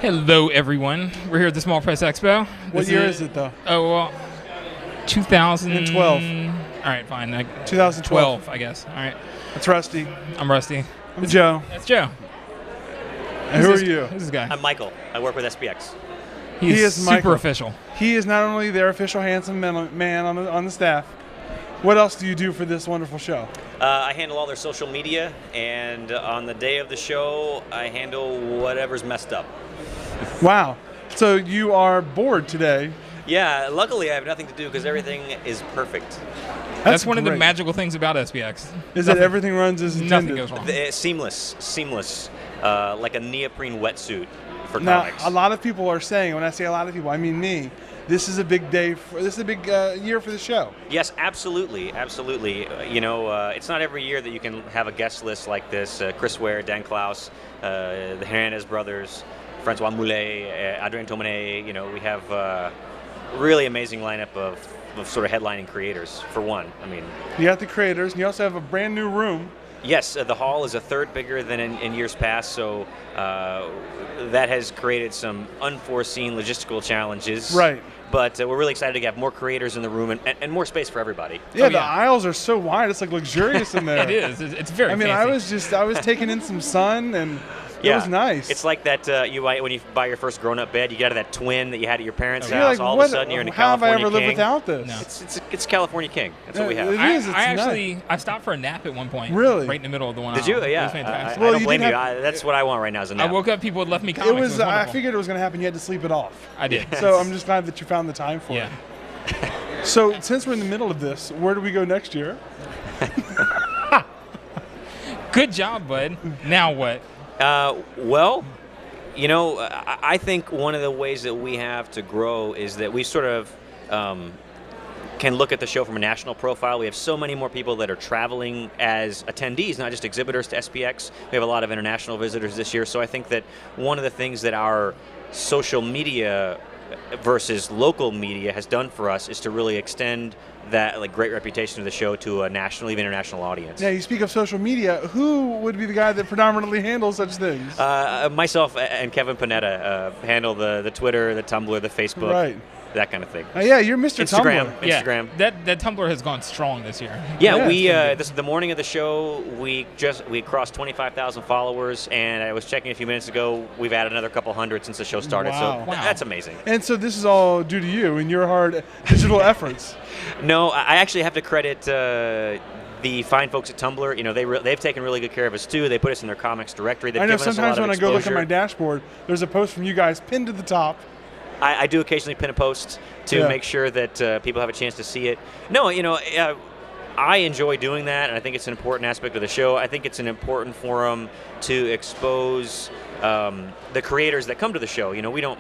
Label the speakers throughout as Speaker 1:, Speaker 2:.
Speaker 1: Hello, everyone. We're here at the Small Press Expo.
Speaker 2: What year is it, though?
Speaker 1: Oh, well, 2012. All right, fine.
Speaker 2: 2012,
Speaker 1: I guess. All right.
Speaker 2: That's Rusty.
Speaker 1: I'm Rusty.
Speaker 2: I'm Joe.
Speaker 1: That's Joe.
Speaker 2: And who are you?
Speaker 1: Who's this guy?
Speaker 3: I'm Michael. I work with SPX.
Speaker 1: He is super
Speaker 2: Michael.
Speaker 1: official.
Speaker 2: He is not only their official handsome man on the staff. What else do you do for this wonderful show?
Speaker 3: I handle all their social media, and on the day of the show, I handle whatever's messed up.
Speaker 2: Wow. So you are bored today.
Speaker 3: Yeah, luckily I have nothing to do because everything is perfect.
Speaker 1: That's one of the
Speaker 2: great.
Speaker 1: magical things about SPX.
Speaker 2: Is that everything runs as
Speaker 1: Nothing
Speaker 2: intended?
Speaker 1: goes wrong.
Speaker 3: Seamless, like a neoprene wetsuit for
Speaker 2: Now,
Speaker 3: comics.
Speaker 2: a lot of people are saying, when I say a lot of people, I mean me, this is a big day. This is a big year for the show.
Speaker 3: Yes, absolutely. It's not every year that you can have a guest list like this. Chris Ware, Dan Klaus, the Hernandez brothers, Francois Moulet, Adrien Tomanet. We have a really amazing lineup of sort of headlining creators, for one. I mean,
Speaker 2: You got the creators, and you also have a brand new room.
Speaker 3: yes, the hall is a third bigger than in years past, so that has created some unforeseen logistical challenges.
Speaker 2: Right.
Speaker 3: But we're really excited to have more creators in the room and more space for everybody.
Speaker 2: Yeah,
Speaker 1: Oh,
Speaker 2: the
Speaker 1: yeah.
Speaker 2: aisles are so wide. It's like luxurious in there.
Speaker 1: It is. It's very
Speaker 2: I mean,
Speaker 1: fancy.
Speaker 2: I was taking in some sun, and it
Speaker 3: Yeah.
Speaker 2: was nice.
Speaker 3: It's like that when you buy your first grown-up bed, you get out of that twin that you had at your parents'
Speaker 2: You're
Speaker 3: house.
Speaker 2: like,
Speaker 3: All
Speaker 2: what,
Speaker 3: of a sudden, you're in a
Speaker 2: how have I
Speaker 3: California
Speaker 2: ever lived
Speaker 3: King.
Speaker 2: without this?
Speaker 1: No.
Speaker 3: It's California King. That's what we have.
Speaker 2: It is. It's
Speaker 1: I actually I stopped for a nap at one point.
Speaker 2: Really?
Speaker 1: Right in the middle of the one.
Speaker 3: Did
Speaker 1: hour.
Speaker 3: you? Yeah.
Speaker 1: It was fantastic.
Speaker 3: I
Speaker 2: Well,
Speaker 3: don't
Speaker 2: you
Speaker 3: blame
Speaker 2: did
Speaker 3: you.
Speaker 2: have-
Speaker 3: That's what I want right now is a
Speaker 1: I
Speaker 3: nap.
Speaker 1: woke up, people had left me
Speaker 2: It
Speaker 1: comics.
Speaker 2: was. I
Speaker 1: wonderful.
Speaker 2: figured it was going to happen. You had to sleep it off.
Speaker 1: I did.
Speaker 2: So I'm just glad that you found the time for
Speaker 1: Yeah.
Speaker 2: it. So since we're in the middle of this, where do we go next year?
Speaker 1: Good job, bud. Now what?
Speaker 3: I think one of the ways that we have to grow is that we sort of can look at the show from a national profile. We have so many more people that are traveling as attendees, not just exhibitors to SPX. We have a lot of international visitors this year. So I think that one of the things that our social media versus local media has done for us is to really extend that great reputation of the show to a national, even international audience.
Speaker 2: Now you speak of social media. Who would be the guy that predominantly handles such things?
Speaker 3: Myself and Kevin Panetta handle the Twitter, the Tumblr, the Facebook,
Speaker 2: right.
Speaker 3: that kind of thing.
Speaker 2: Yeah, you're Mr.
Speaker 3: Instagram.
Speaker 2: Tumblr.
Speaker 3: Instagram.
Speaker 1: Yeah, that Tumblr has gone strong this year.
Speaker 3: Yeah,
Speaker 2: Yeah,
Speaker 3: the morning of the show, we crossed 25,000 followers, and I was checking a few minutes ago, we've added another couple hundred since the show started.
Speaker 2: Wow.
Speaker 3: So that's amazing.
Speaker 2: And so this is all due to you and your hard digital efforts.
Speaker 3: No, I actually have to credit the fine folks at Tumblr. They've taken really good care of us too. They put us in their comics directory. They've
Speaker 2: I know
Speaker 3: given us a
Speaker 2: sometimes
Speaker 3: lot of
Speaker 2: when I go look at
Speaker 3: exposure.
Speaker 2: my dashboard, there's a post from you guys pinned to the top.
Speaker 3: I do occasionally pin a post to make sure that people have a chance to see it. No, I enjoy doing that, and I think it's an important aspect of the show. I think it's an important forum to expose the creators that come to the show. We don't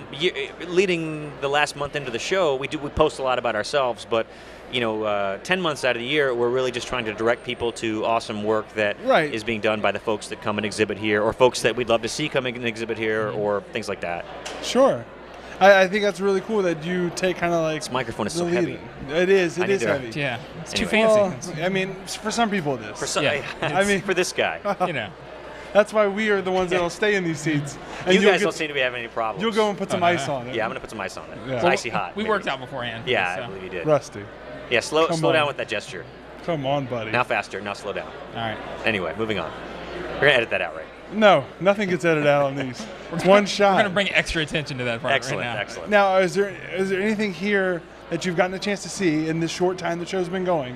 Speaker 3: leading the last month into the show. We post a lot about ourselves, but 10 months out of the year, we're really just trying to direct people to awesome work that is being done by the folks that come and exhibit here, or folks that we'd love to see come and exhibit here, or things like that.
Speaker 2: Sure. I think that's really cool that you take kind of like
Speaker 3: This microphone is
Speaker 2: the
Speaker 3: so
Speaker 2: lead.
Speaker 3: heavy.
Speaker 2: It is.
Speaker 3: I
Speaker 2: It
Speaker 3: need
Speaker 2: is
Speaker 3: to-
Speaker 2: heavy.
Speaker 1: Yeah, it's too
Speaker 3: Anyway.
Speaker 1: fancy.
Speaker 2: Well, I mean, for some people it is.
Speaker 3: For some,
Speaker 1: Yeah.
Speaker 2: I mean,
Speaker 3: for this guy.
Speaker 2: That's why we are the ones that'll stay in these seats. And
Speaker 3: You
Speaker 2: you'll
Speaker 3: guys
Speaker 2: get-
Speaker 3: don't seem to be having any problems.
Speaker 2: You'll go and put some
Speaker 1: Oh, no.
Speaker 2: ice on it.
Speaker 3: Yeah, I'm going to put some ice on it.
Speaker 2: Yeah.
Speaker 3: It's
Speaker 2: Well,
Speaker 3: icy hot.
Speaker 1: We
Speaker 3: maybe.
Speaker 1: worked out beforehand.
Speaker 3: Yeah,
Speaker 1: so.
Speaker 3: I believe you did.
Speaker 2: Rusty.
Speaker 3: Yeah, slow
Speaker 2: Come
Speaker 3: down
Speaker 2: on.
Speaker 3: with that gesture.
Speaker 2: Come on, buddy.
Speaker 3: Now faster, now slow down.
Speaker 1: All right.
Speaker 3: Anyway, moving on. We're going to edit that out, right?
Speaker 2: No, nothing gets edited out on these. It's one shot.
Speaker 1: We're gonna bring extra attention to that part
Speaker 3: Excellent,
Speaker 1: right now.
Speaker 3: excellent.
Speaker 2: Now, is there anything here that you've gotten a chance to see in this short time the show's been going?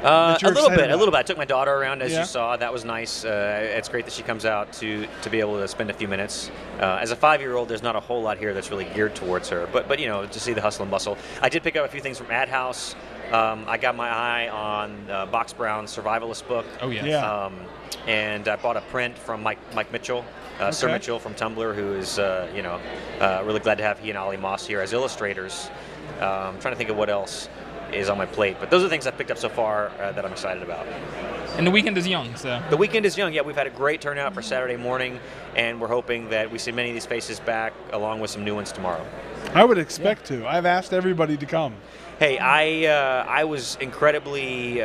Speaker 2: that
Speaker 3: A
Speaker 2: you're
Speaker 3: little
Speaker 2: excited
Speaker 3: bit.
Speaker 2: about?
Speaker 3: I took my daughter around, as
Speaker 2: Yeah.
Speaker 3: you saw. That was nice. It's great that she comes out to be able to spend a few minutes. As a 5-year-old, there's not a whole lot here that's really geared towards her. But to see the hustle and bustle. I did pick up a few things from Ad House. I got my eye on Box Brown's Survivalist book.
Speaker 1: Oh yes.
Speaker 2: Yeah.
Speaker 3: And I bought a print from Mike Mitchell, Sir
Speaker 2: Okay.
Speaker 3: Mitchell from Tumblr, who is really glad to have he and Ollie Moss here as illustrators. I'm trying to think of what else is on my plate, but those are the things I've picked up so far that I'm excited about.
Speaker 1: And the weekend is young, so.
Speaker 3: The weekend is young. Yeah, we've had a great turnout for Saturday morning, and we're hoping that we see many of these faces back, along with some new ones tomorrow.
Speaker 2: I would expect to. I've asked everybody to come.
Speaker 3: Hey, I was incredibly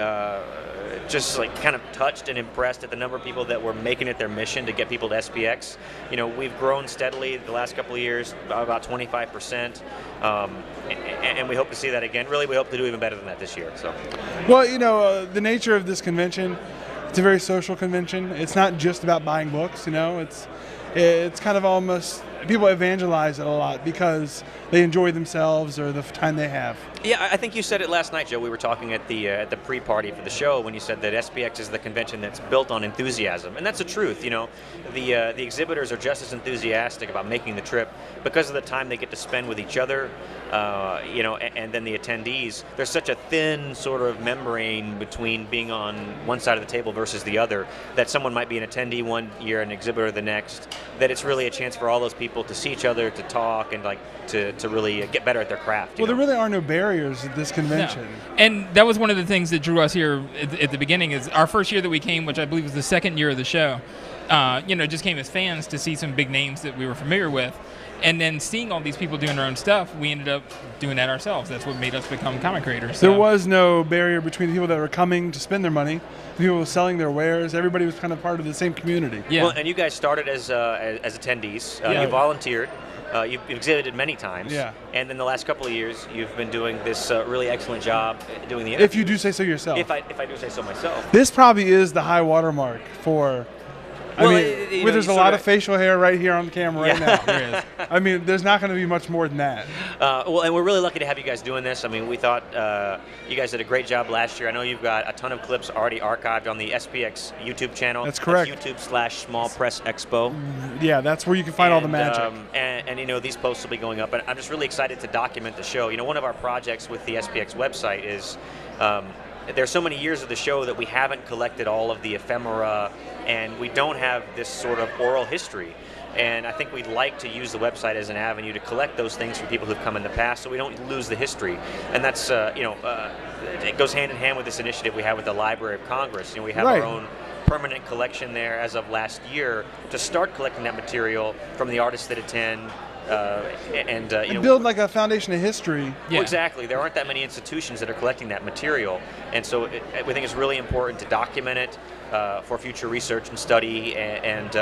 Speaker 3: just like kind of touched and impressed at the number of people that were making it their mission to get people to SPX. You know, we've grown steadily the last couple of years, about 25%, and we hope to see that again. Really, we hope to do even better than that this year. So,
Speaker 2: Well, you know, the nature of this convention, it's a very social convention. It's not just about buying books, you know. It's kind of almost, people evangelize it a lot because they enjoy themselves or the time they have.
Speaker 3: yeah, I think you said it last night, Joe. We were talking at the pre-party for the show when you said that SPX is the convention that's built on enthusiasm, and that's the truth. You know, the exhibitors are just as enthusiastic about making the trip because of the time they get to spend with each other. You know, and then the attendees. There's such a thin sort of membrane between being on one side of the table versus the other that someone might be an attendee one year, an exhibitor the next. That it's really a chance for all those people to see each other, to talk, and like to really get better at their craft.
Speaker 2: Well, there really are no barriers at this convention.
Speaker 1: No. And that was one of the things that drew us here at the beginning. Is our first year that we came, which I believe was the second year of the show. You know, just came as fans to see some big names that we were familiar with. And then seeing all these people doing their own stuff, we ended up doing that ourselves. That's what made us become comic creators. So.
Speaker 2: There was no barrier between the people that were coming to spend their money, the people who were selling their wares. Everybody was kind of part of the same community.
Speaker 1: Yeah.
Speaker 3: Well, and you guys started as attendees.
Speaker 1: Yeah.
Speaker 3: You volunteered. You've exhibited many times.
Speaker 2: Yeah.
Speaker 3: And then the last couple of years, you've been doing this really excellent job doing the
Speaker 2: If
Speaker 3: interviews.
Speaker 2: you do say so yourself.
Speaker 3: If I do say so myself.
Speaker 2: This probably is the high watermark for. I
Speaker 3: Well,
Speaker 2: mean,
Speaker 3: you know,
Speaker 2: there's
Speaker 3: you
Speaker 2: a lot
Speaker 3: sorta-
Speaker 2: of facial hair right here on the camera right
Speaker 3: Yeah.
Speaker 2: now.
Speaker 1: There is.
Speaker 2: I mean, there's not going to be much more than that.
Speaker 3: Well, and we're really lucky to have you guys doing this. I mean, we thought you guys did a great job last year. I know you've got a ton of clips already archived on the SPX YouTube channel.
Speaker 2: That's correct.
Speaker 3: YouTube/Small Press Expo.
Speaker 2: Yeah, that's where you can find all the magic.
Speaker 3: And you know, these posts will be going up. And I'm just really excited to document the show. You know, one of our projects with the SPX website is there's so many years of the show that we haven't collected all of the ephemera, and we don't have this sort of oral history. And I think we'd like to use the website as an avenue to collect those things from people who've come in the past so we don't lose the history. And that's, you know, it goes hand in hand with this initiative we have with the Library of Congress. You know, we have
Speaker 2: Right.
Speaker 3: our own permanent collection there as of last year to start collecting that material from the artists that attend. You know,
Speaker 2: Build like a foundation of history.
Speaker 1: Yeah.
Speaker 3: well, exactly. There aren't that many institutions that are collecting that material, and so we think it's really important to document it for future research and study, and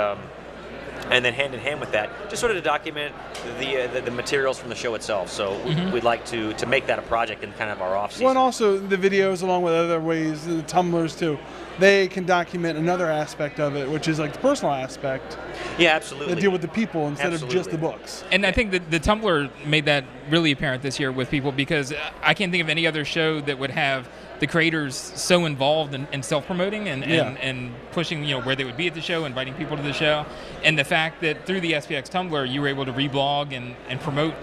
Speaker 3: then hand in hand with that, just sort of to document the materials from the show itself. So we'd like to make that a project in kind of our off season.
Speaker 2: Well, and also the videos, along with other ways, the Tumblrs too, they can document another aspect of it, which is like the personal aspect.
Speaker 3: Yeah, absolutely.
Speaker 2: That deal with the people instead of just
Speaker 3: Absolutely.
Speaker 2: the books.
Speaker 1: And I think that the Tumblr made that really apparent this year with people, because I can't think of any other show that would have the creators so involved in self-promoting and pushing, you know, where they would be at the show, inviting people to the show. And the fact that through the SPX Tumblr, you were able to reblog and promote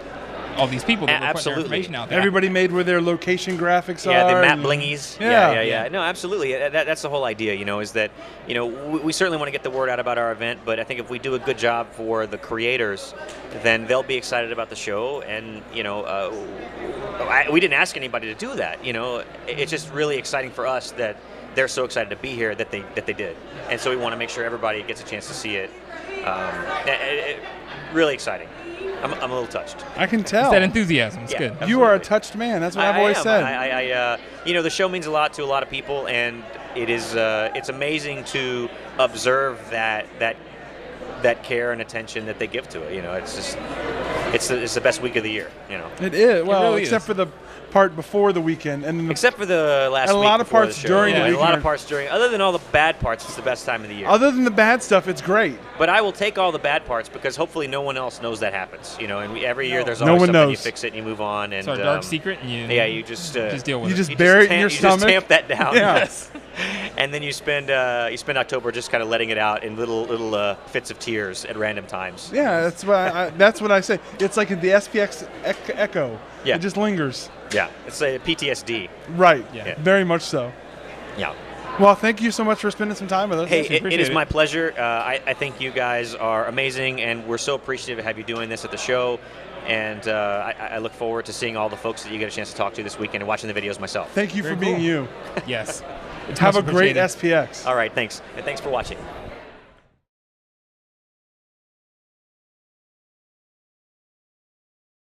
Speaker 1: all these people that were putting their
Speaker 3: Absolutely.
Speaker 1: information out there.
Speaker 2: Everybody made where their location graphics
Speaker 3: Yeah,
Speaker 2: are.
Speaker 3: the map
Speaker 2: and-
Speaker 3: blingies.
Speaker 2: Yeah.
Speaker 3: Yeah. No, absolutely. That's the whole idea, you know, is that, you know, we certainly want to get the word out about our event, but I think if we do a good job for the creators, then they'll be excited about the show. And, you know, we didn't ask anybody to do that, you know. It's just really exciting for us that they're so excited to be here that they did. And so we want to make sure everybody gets a chance to see it. Really exciting. I'm a little touched.
Speaker 2: I can
Speaker 1: It's
Speaker 2: tell.
Speaker 1: that enthusiasm. It's
Speaker 3: Yeah.
Speaker 1: good.
Speaker 2: You are a
Speaker 3: Absolutely.
Speaker 2: touched man. That's what
Speaker 3: I
Speaker 2: I've always
Speaker 3: am.
Speaker 2: said.
Speaker 3: You know, the show means a lot to a lot of people, and it is. It's amazing to observe that care and attention that they give to it. You know, it's just, it's the best week of the year. You know,
Speaker 2: It is. Well,
Speaker 1: really
Speaker 2: except
Speaker 1: is.
Speaker 2: for the part before the weekend, and then the,
Speaker 3: except for the last
Speaker 2: And a
Speaker 3: week
Speaker 2: lot of
Speaker 3: before
Speaker 2: parts
Speaker 3: the show.
Speaker 2: during
Speaker 1: the
Speaker 3: A lot
Speaker 2: weekend.
Speaker 3: of parts during. Other than all the bad parts, it's the best time of the year.
Speaker 2: other than the bad stuff, it's great.
Speaker 3: But I will take all the bad parts because hopefully no one else knows that happens. You know, and every year there's
Speaker 2: No
Speaker 3: always
Speaker 2: one
Speaker 3: something you
Speaker 2: knows.
Speaker 3: fix it and you move on. And
Speaker 1: It's our dark secret, and
Speaker 3: you just
Speaker 1: deal with
Speaker 2: You
Speaker 1: it.
Speaker 2: just bury it in your
Speaker 3: you
Speaker 2: stomach.
Speaker 3: just tamp that down.
Speaker 2: Yeah.
Speaker 3: Yes. And then you spend October just kind of letting it out in little fits of tears at random times.
Speaker 2: Yeah, that's what I say. It's like the SPX echo.
Speaker 3: Yeah.
Speaker 2: It just lingers.
Speaker 3: Yeah, it's a PTSD.
Speaker 2: Right.
Speaker 1: Yeah.
Speaker 2: Very much so.
Speaker 3: Yeah.
Speaker 2: Well, thank you so much for spending some time with us.
Speaker 3: Hey,
Speaker 2: Actually,
Speaker 3: it
Speaker 2: appreciate
Speaker 3: is my pleasure. I think you guys are amazing, and we're so appreciative to have you doing this at the show. And I look forward to seeing all the folks that you get a chance to talk to this weekend and watching the videos myself.
Speaker 2: Thank you
Speaker 1: Very
Speaker 2: for being
Speaker 1: cool.
Speaker 2: you.
Speaker 1: Yes. It's
Speaker 2: Have
Speaker 1: much
Speaker 2: a great
Speaker 1: appreciated.
Speaker 2: SPX.
Speaker 3: All right, thanks. And thanks for watching.